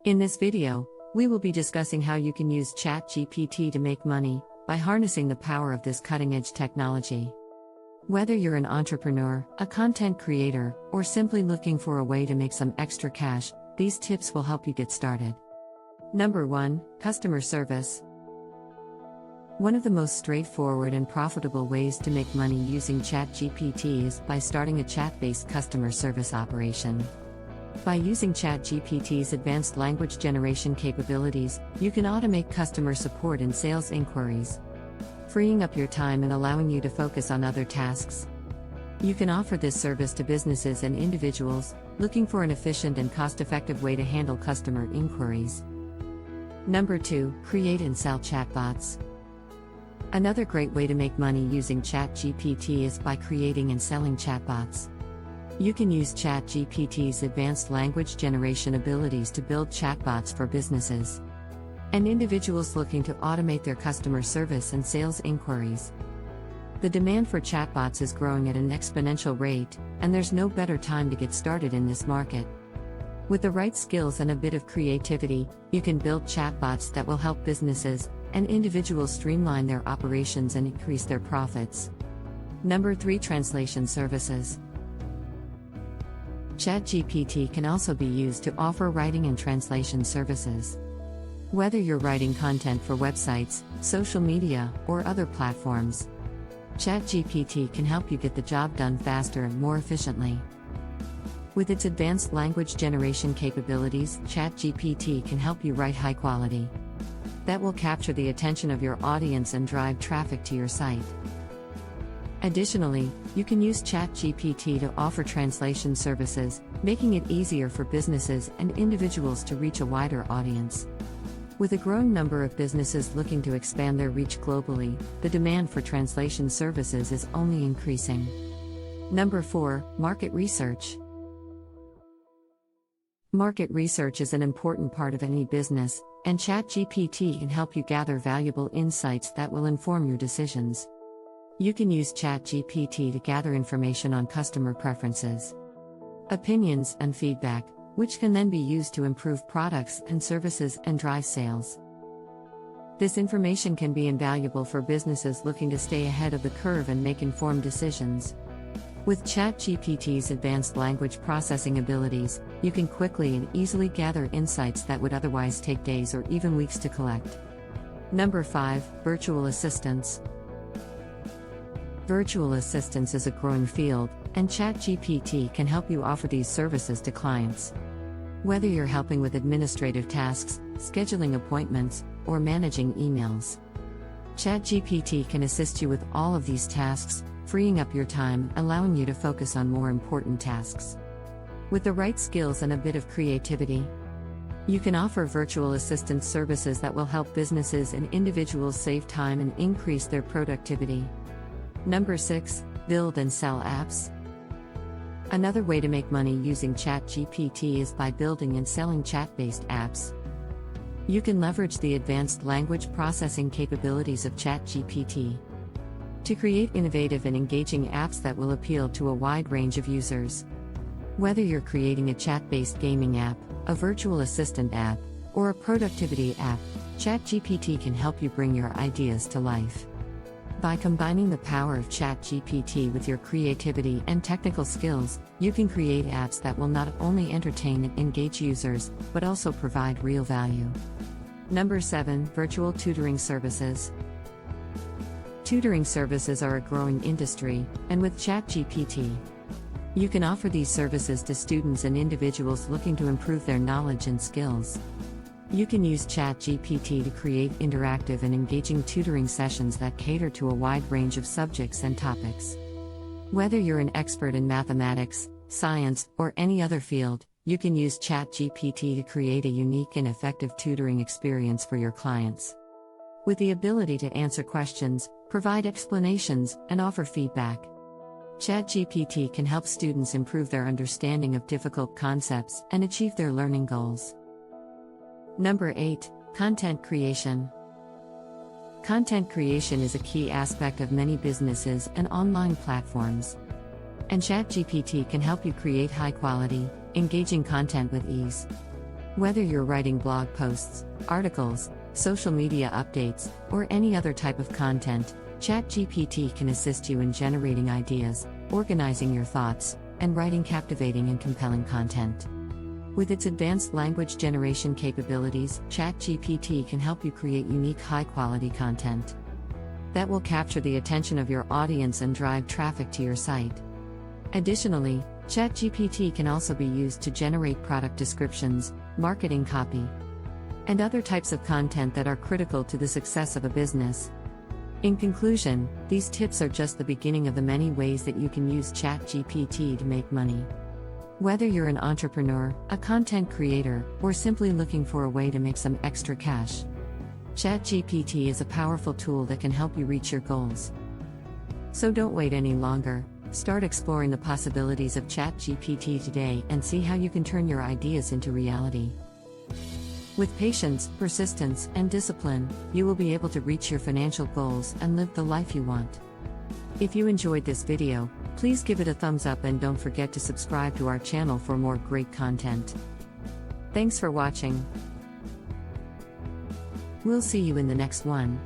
In this video, we will be discussing how you can use Chat GPT to make money by harnessing the power of this cutting-edge technology. Whether you're an entrepreneur, a content creator, or simply looking for a way to make some extra cash, these tips will help you get started. Number 1. Customer service. One of the most straightforward and profitable ways to make money using Chat GPT is by starting a chat-based customer service operation. By using Chat GPT's advanced language generation capabilities, you can automate customer support and sales inquiries, freeing up your time and allowing you to focus on other tasks. You can offer this service to businesses and individuals looking for an efficient and cost-effective way to handle customer inquiries. Number 2. Create and sell chatbots. Another great way to make money using Chat GPT is by creating and selling chatbots. You can use Chat GPT's advanced language generation abilities to build chatbots for businesses and individuals looking to automate their customer service and sales inquiries. The demand for chatbots is growing at an exponential rate, and there's no better time to get started in this market. With the right skills and a bit of creativity, you can build chatbots that will help businesses and individuals streamline their operations and increase their profits. Number 3. Translation services. ChatGPT can also be used to offer writing and translation services. Whether you're writing content for websites, social media, or other platforms, ChatGPT can help you get the job done faster and more efficiently. With its advanced language generation capabilities, ChatGPT can help you write high quality that will capture the attention of your audience and drive traffic to your site. Additionally, you can use ChatGPT to offer translation services, making it easier for businesses and individuals to reach a wider audience. With a growing number of businesses looking to expand their reach globally, the demand for translation services is only increasing. Number 4. Market research. Market research is an important part of any business, and ChatGPT can help you gather valuable insights that will inform your decisions. You can use ChatGPT to gather information on customer preferences, opinions, and feedback, which can then be used to improve products and services and drive sales. This information can be invaluable for businesses looking to stay ahead of the curve and make informed decisions. With ChatGPT's advanced language processing abilities, you can quickly and easily gather insights that would otherwise take days or even weeks to collect. Number 5. Virtual assistants. Virtual assistants is a growing field, and ChatGPT can help you offer these services to clients. Whether you're helping with administrative tasks, scheduling appointments, or managing emails, ChatGPT can assist you with all of these tasks, freeing up your time, allowing you to focus on more important tasks. With the right skills and a bit of creativity, you can offer virtual assistant services that will help businesses and individuals save time and increase their productivity. Number 6. Build and sell apps. Another way to make money using ChatGPT is by building and selling chat-based apps. You can leverage the advanced language processing capabilities of ChatGPT to create innovative and engaging apps that will appeal to a wide range of users. Whether you're creating a chat-based gaming app, a virtual assistant app, or a productivity app, ChatGPT can help you bring your ideas to life. By combining the power of ChatGPT with your creativity and technical skills, you can create apps that will not only entertain and engage users, but also provide real value. Number 7. Virtual tutoring services. Tutoring services are a growing industry, and with ChatGPT, you can offer these services to students and individuals looking to improve their knowledge and skills. You can use ChatGPT to create interactive and engaging tutoring sessions that cater to a wide range of subjects and topics. Whether you're an expert in mathematics, science, or any other field, you can use ChatGPT to create a unique and effective tutoring experience for your clients. With the ability to answer questions, provide explanations, and offer feedback, ChatGPT can help students improve their understanding of difficult concepts and achieve their learning goals. Number 8. Content creation. Content creation is a key aspect of many businesses and online platforms, and ChatGPT can help you create high-quality, engaging content with ease. Whether you're writing blog posts, articles, social media updates, or any other type of content, ChatGPT can assist you in generating ideas, organizing your thoughts, and writing captivating and compelling content. With its advanced language generation capabilities, ChatGPT can help you create unique, high-quality content that will capture the attention of your audience and drive traffic to your site. Additionally, ChatGPT can also be used to generate product descriptions, marketing copy, and other types of content that are critical to the success of a business. In conclusion, these tips are just the beginning of the many ways that you can use ChatGPT to make money. Whether you're an entrepreneur, a content creator, or simply looking for a way to make some extra cash, ChatGPT is a powerful tool that can help you reach your goals. So don't wait any longer. Start exploring the possibilities of ChatGPT today and see how you can turn your ideas into reality. With patience, persistence, and discipline, you will be able to reach your financial goals and live the life you want. If you enjoyed this video, please give it a thumbs up and don't forget to subscribe to our channel for more great content. Thanks for watching. We'll see you in the next one.